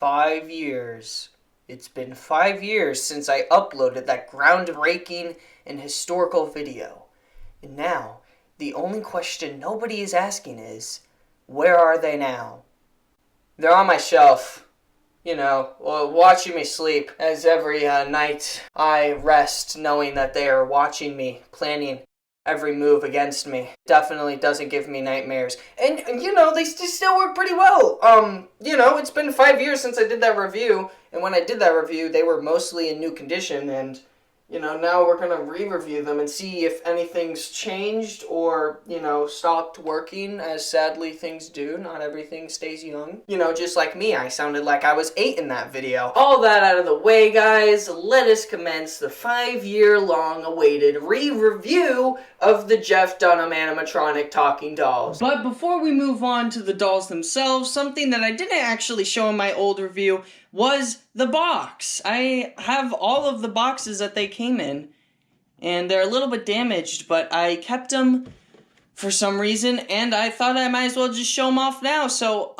5 years. It's been 5 years since I uploaded that groundbreaking and historical video. And now, the only question nobody is asking is, where are they now? They're on my shelf, watching me sleep, as every night I rest knowing that they are watching me, planning every move against me. Definitely doesn't give me nightmares. And they still work pretty well. It's been 5 years since I did that review, and when I did that review, they were mostly in new condition, and now we're gonna re-review them and see if anything's changed or, stopped working, as sadly things do. Not everything stays young. Just like me, I sounded like I was 8 in that video. All that out of the way, guys, let us commence the 5-year-long awaited re-review of the Jeff Dunham Animatronic talking dolls. But before we move on to the dolls themselves, something that I didn't actually show in my old review was the box. I have all of the boxes that they came in, and they're a little bit damaged, but I kept them for some reason, and I thought I might as well just show them off now. So,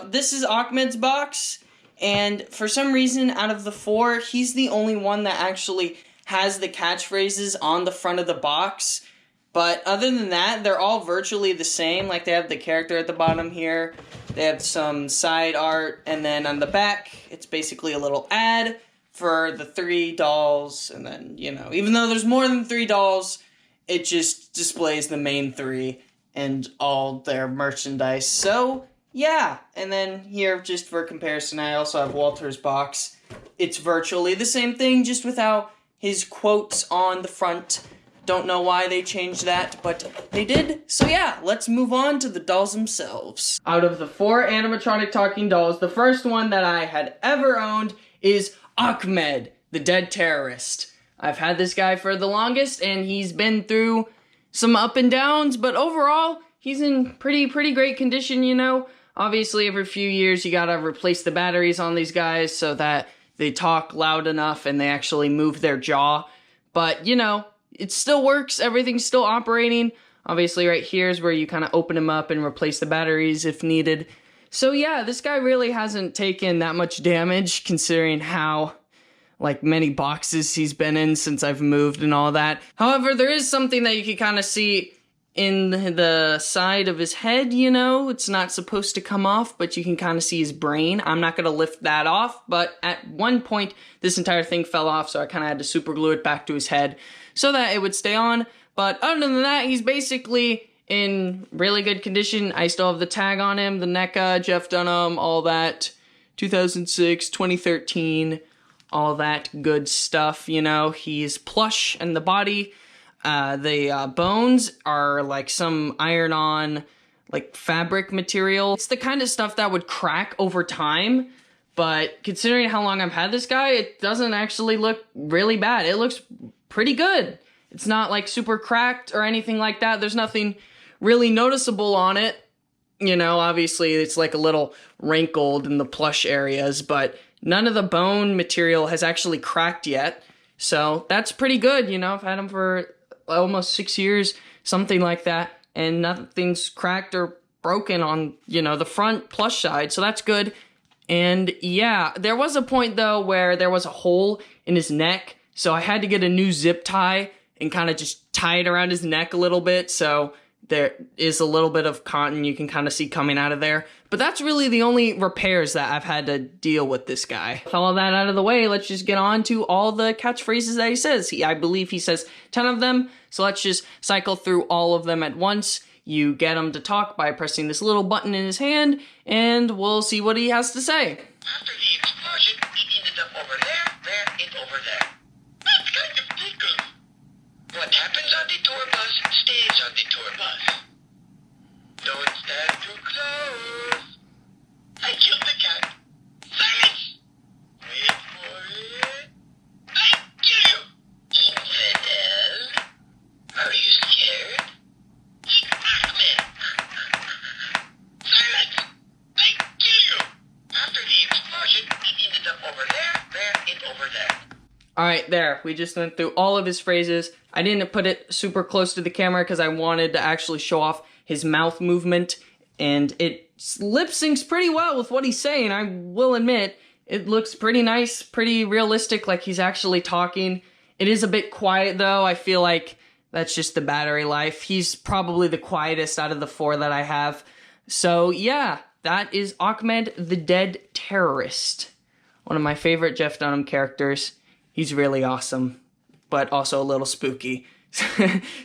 this is Achmed's box, and for some reason, out of the 4, he's the only one that actually has the catchphrases on the front of the box. But other than that, they're all virtually the same. Like, they have the character at the bottom here. They have some side art. And then on the back, it's basically a little ad for the 3 dolls. And then, even though there's more than 3 dolls, it just displays the main 3 and all their merchandise. So, yeah. And then here, just for comparison, I also have Walter's box. It's virtually the same thing, just without his quotes on the front. Don't know why they changed that, but they did. So yeah, let's move on to the dolls themselves. Out of the 4 animatronic talking dolls, the first one that I had ever owned is Achmed, the dead terrorist. I've had this guy for the longest, and he's been through some up and downs, but overall, he's in pretty great condition, Obviously, every few years, you gotta replace the batteries on these guys so that they talk loud enough and they actually move their jaw. But, it still works, everything's still operating. Obviously right here is where you kind of open them up and replace the batteries if needed. So yeah, this guy really hasn't taken that much damage considering how many boxes he's been in since I've moved and all that. However, there is something that you can kind of see in the side of his head, It's not supposed to come off, but you can kind of see his brain. I'm not going to lift that off, but at one point, this entire thing fell off, so I kind of had to super glue it back to his head so that it would stay on. But other than that, he's basically in really good condition. I still have the tag on him, the NECA, Jeff Dunham, all that, 2006, 2013, all that good stuff, He's plush in the body. The bones are some iron-on, fabric material. It's the kind of stuff that would crack over time, but considering how long I've had this guy, it doesn't actually look really bad. It looks pretty good. It's not, super cracked or anything like that. There's nothing really noticeable on it. Obviously, it's, a little wrinkled in the plush areas, but none of the bone material has actually cracked yet. So, that's pretty good, I've had him for almost 6 years, something like that, and nothing's cracked or broken on, the front plush side, so that's good. And yeah, there was a point though where there was a hole in his neck, so I had to get a new zip tie and kind of just tie it around his neck a little bit, so there is a little bit of cotton you can kind of see coming out of there. But that's really the only repairs that I've had to deal with this guy. With all that out of the way, let's just get on to all the catchphrases that he says. I believe he says 10 of them, so let's just cycle through all of them at once. You get him to talk by pressing this little button in his hand, and we'll see what he has to say. After the explosion, it ended up over there, and over there. That's kind of tickly. What happens on the tour bus stays on the tour bus. Don't stand too close. I killed the cat. Silence! Wait for it. I kill you! Infidel. Are you scared? Eat Achmed. Silence! I kill you! After the explosion, it ended up over there, and over there. Alright, there. We just went through all of his phrases. I didn't put it super close to the camera because I wanted to actually show off his mouth movement, and it lip syncs pretty well with what he's saying, I will admit. It looks pretty nice, pretty realistic, like he's actually talking. It is a bit quiet, though. I feel like that's just the battery life. He's probably the quietest out of the 4 that I have. So, yeah, that is Achmed the Dead Terrorist. One of my favorite Jeff Dunham characters. He's really awesome, but also a little spooky.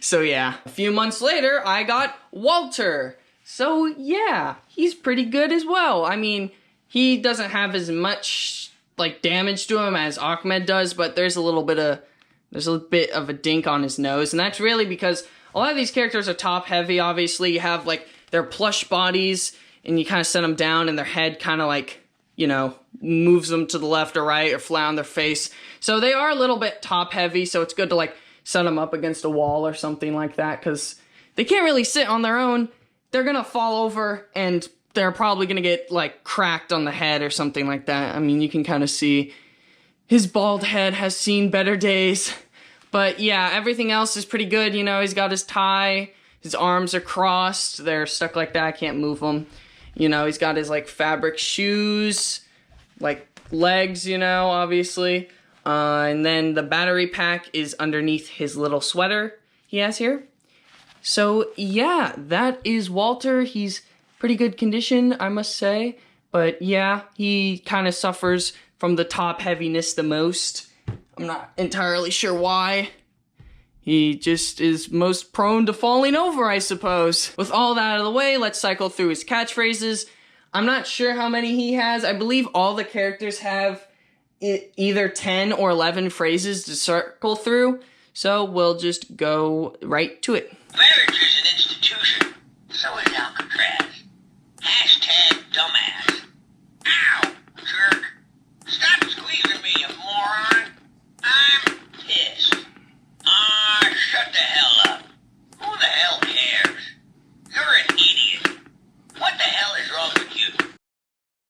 So, yeah. A few months later, I got Walter. So, yeah, he's pretty good as well. I mean, he doesn't have as much, like, damage to him as Achmed does, but there's a bit of a dink on his nose, and that's really because a lot of these characters are top-heavy, obviously. You have, like, their plush bodies, and you kind of set them down, and their head kind of, like, you know, moves them to the left or right, or flat on their face. So they are a little bit top-heavy, so it's good to, like, set them up against a wall or something like that, because they can't really sit on their own. They're gonna fall over, and they're probably gonna get, like, cracked on the head or something like that. I mean, you can kind of see his bald head has seen better days. But, yeah, everything else is pretty good. You know, he's got his tie, his arms are crossed, they're stuck like that, I can't move them. You know, he's got his, like, fabric shoes, like, legs, you know, obviously. And then the battery pack is underneath his little sweater he has here. So, yeah, that is Walter. He's pretty good condition, I must say. But, yeah, he kind of suffers from the top heaviness the most. I'm not entirely sure why. He just is most prone to falling over, I suppose. With all that out of the way, let's cycle through his catchphrases. I'm not sure how many he has. I believe all the characters have either 10 or 11 phrases to circle through. So we'll just go right to it. Marriage is an institution. So is Alcatraz. Hashtag dumbass. Ow, jerk. Stop squeezing me, you moron. I'm pissed. Shut the hell up. Who the hell cares? You're an idiot. What the hell is wrong with you?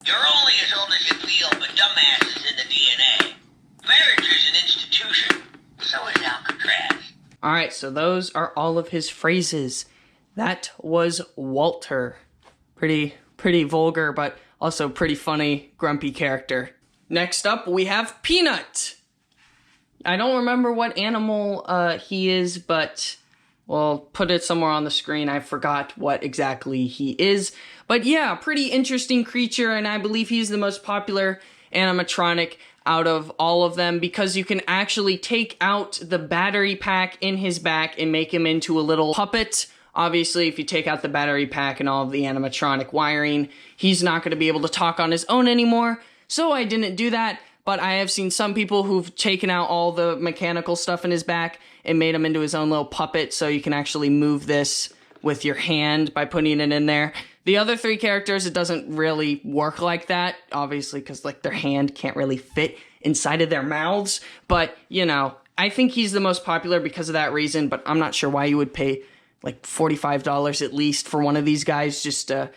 You're only as old as you feel, but dumbass is in the DNA. Marriage is an institution. So is Alcatraz. Alright, so those are all of his phrases. That was Walter. Pretty vulgar, but also pretty funny, grumpy character. Next up, we have Peanut. I don't remember what animal he is, but we'll put it somewhere on the screen. I forgot what exactly he is. But yeah, pretty interesting creature, and I believe he's the most popular animatronic out of all of them because you can actually take out the battery pack in his back and make him into a little puppet. Obviously, if you take out the battery pack and all of the animatronic wiring, he's not going to be able to talk on his own anymore. So I didn't do that. But I have seen some people who've taken out all the mechanical stuff in his back and made him into his own little puppet, so you can actually move this with your hand by putting it in there. The other 3 characters, it doesn't really work like that, obviously, because like their hand can't really fit inside of their mouths. But, you know, I think he's the most popular because of that reason, but I'm not sure why you would pay like $45 at least for one of these guys just to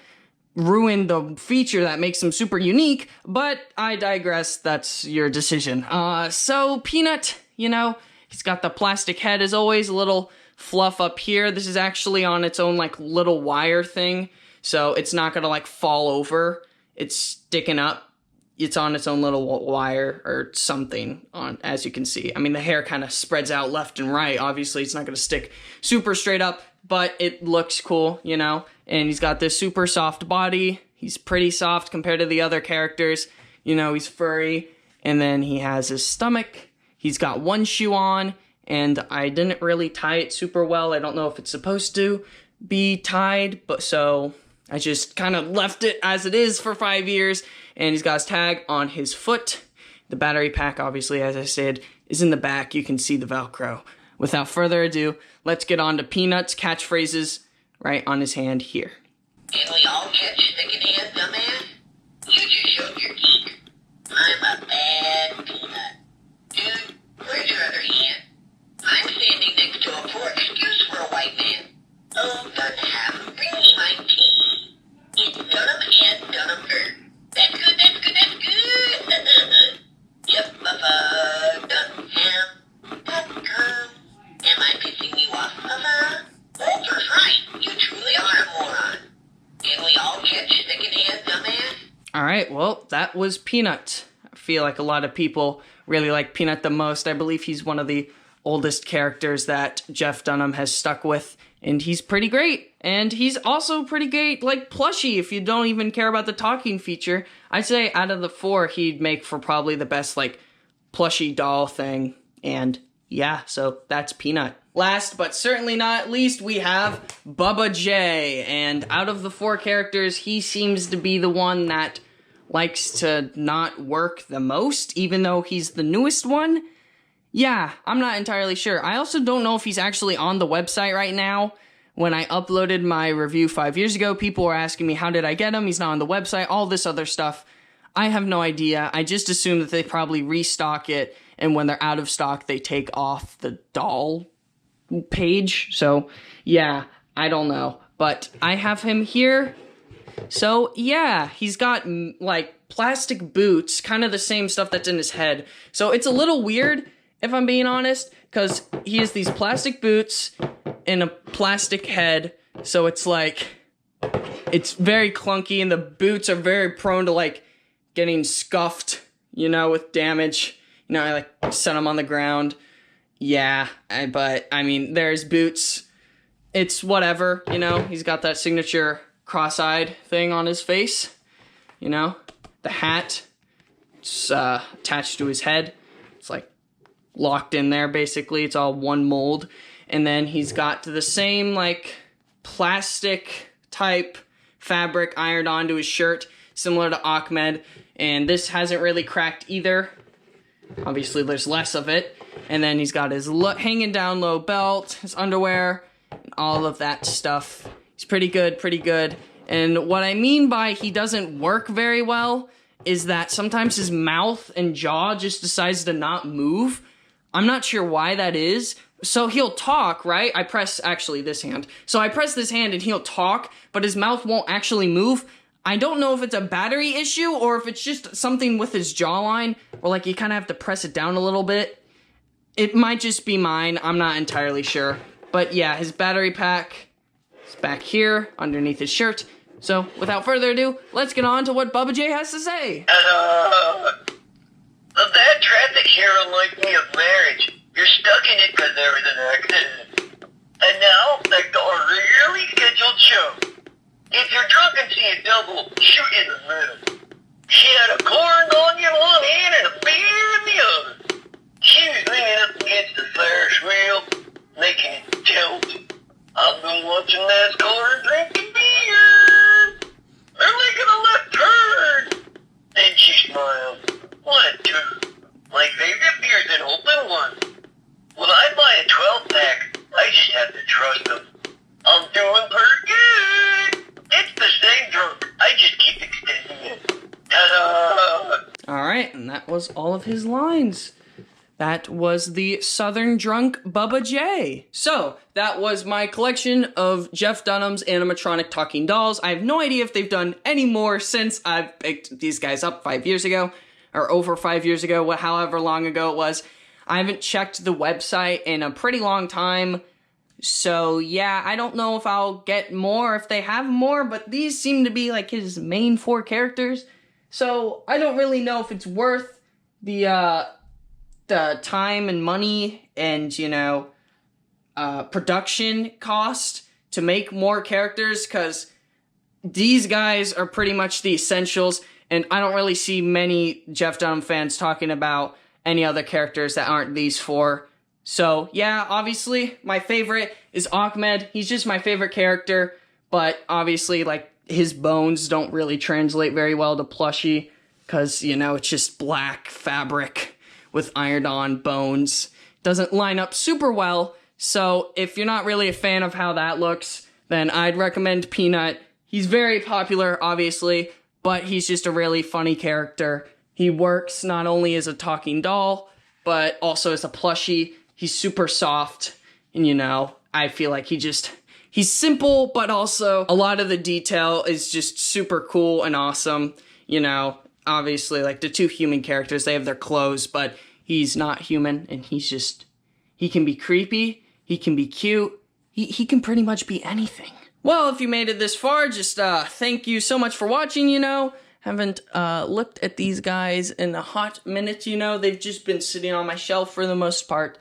ruin the feature that makes him super unique, but I digress, that's your decision. So Peanut, you know, he's got the plastic head as always, a little fluff up here. This is actually on its own like little wire thing, so it's not gonna like fall over. It's sticking up. It's on its own little wire or something on, as you can see. I mean, the hair kind of spreads out left and right. Obviously, it's not gonna stick super straight up, but it looks cool, you know? And he's got this super soft body. He's pretty soft compared to the other characters. You know, he's furry. And then he has his stomach. He's got one shoe on, and I didn't really tie it super well. I don't know if it's supposed to be tied, but so I just kind of left it as it is for 5 years. And he's got his tag on his foot. The battery pack, obviously, as I said, is in the back. You can see the Velcro. Without further ado, let's get on to Peanut's catchphrases right on his hand here. Can we all catch stick in hand, dumbass? You just showed your geek. I'm a bad peanut. Dude, where's your other hand? I'm standing next to a poor excuse for a white man. Oh, Dunham, bring me my tea. It's Dunham and Dunham. That's good, that's good, that's good. Yep, Bubba, Dunham.com. Am I pissing you off, Bubba? Walter's right. You truly are a moron. Can we all catch stick in hand, dumbass? Alright, well, that was Peanut. feel like a lot of people really like Peanut the most. I believe he's one of the oldest characters that Jeff Dunham has stuck with, and he's pretty great. And he's also pretty great, like, plushie, if you don't even care about the talking feature. I'd say out of the 4, he'd make for probably the best, like, plushie doll thing. And yeah, so that's Peanut. Last but certainly not least, we have Bubba J. And out of the 4 characters, he seems to be the one that likes to not work the most, even though he's the newest one. Yeah, I'm not entirely sure. I also don't know if he's actually on the website right now. When I uploaded my review 5 years ago, people were asking me, how did I get him? He's not on the website, all this other stuff. I have no idea. I just assume that they probably restock it, and when they're out of stock, they take off the doll page. So, yeah, I don't know. But I have him here. So, yeah, he's got, like, plastic boots, kind of the same stuff that's in his head. So it's a little weird, if I'm being honest, because he has these plastic boots and a plastic head, so it's like, it's very clunky, and the boots are very prone to, like, getting scuffed, you know, with damage. You know, I, like, set them on the ground. Yeah, but, I mean, there's boots. It's whatever, you know, he's got that signature cross-eyed thing on his face, you know, the hat, it's attached to his head, it's, like, locked in there, basically, it's all one mold. And then he's got the same, like, plastic type fabric ironed onto his shirt, similar to Achmed. And this hasn't really cracked either. Obviously, there's less of it. And then he's got his hanging down low belt, his underwear, and all of that stuff. He's pretty good, pretty good. And what I mean by he doesn't work very well is that sometimes his mouth and jaw just decides to not move. I'm not sure why that is. So he'll talk, right? I press, actually, this hand. So I press this hand and he'll talk, but his mouth won't actually move. I don't know if it's a battery issue or if it's just something with his jawline, or like you kind of have to press it down a little bit. It might just be mine. I'm not entirely sure. But yeah, his battery pack is back here underneath his shirt. So without further ado, let's get on to what Bubba J has to say. A bad traffic here unlike me of marriage. You're stuck in it because there was an accident. And now, like the really scheduled show. If you're drunk and see a double, shoot in the middle. She had a corned onion in one hand and a beer in the other. She was leaning up against the Ferris wheel, making it tilt. I've been watching NASCAR and drinking beer. They're making a left turn. Then she smiled. What a two. My favorite beer's an open one. When I buy a 12-pack, I just have to trust them. I'm doing pretty good. It's the same drunk. I just keep extending it. Ta-da! Alright, and that was all of his lines. That was the Southern Drunk Bubba J. So, that was my collection of Jeff Dunham's animatronic talking dolls. I have no idea if they've done any more since I picked these guys up 5 years ago, or over 5 years ago, however long ago it was. I haven't checked the website in a pretty long time, so yeah, I don't know if I'll get more, if they have more, but these seem to be like his main 4 characters, so I don't really know if it's worth the time and money and, you know, production cost to make more characters, because these guys are pretty much the essentials, and I don't really see many Jeff Dunham fans talking about any other characters that aren't these 4. So, yeah, obviously, my favorite is Achmed. He's just my favorite character, but obviously, like, his bones don't really translate very well to plushie, because, you know, it's just black fabric with ironed-on bones. Doesn't line up super well, so if you're not really a fan of how that looks, then I'd recommend Peanut. He's very popular, obviously, but he's just a really funny character. He works not only as a talking doll, but also as a plushie. He's super soft, and you know, I feel like he's simple, but also a lot of the detail is just super cool and awesome. You know, obviously, like the 2 human characters, they have their clothes, but he's not human, and he can be creepy, he can be cute, he can pretty much be anything. Well, if you made it this far, just thank you so much for watching, you know. Haven't looked at these guys in a hot minute, you know. They've just been sitting on my shelf for the most part,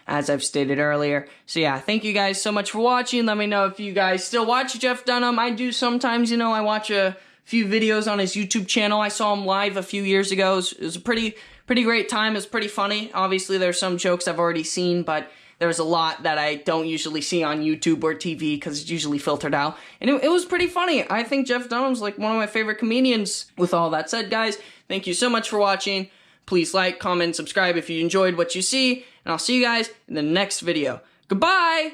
as I've stated earlier. So yeah, thank you guys so much for watching. Let me know if you guys still watch Jeff Dunham. I do sometimes, you know, I watch a few videos on his YouTube channel. I saw him live a few years ago. It was a pretty great time. It was pretty funny. Obviously, there's some jokes I've already seen, but there's a lot that I don't usually see on YouTube or TV because it's usually filtered out. And it was pretty funny. I think Jeff Dunham's like one of my favorite comedians. With all that said, guys, thank you so much for watching. Please like, comment, subscribe if you enjoyed what you see. And I'll see you guys in the next video. Goodbye!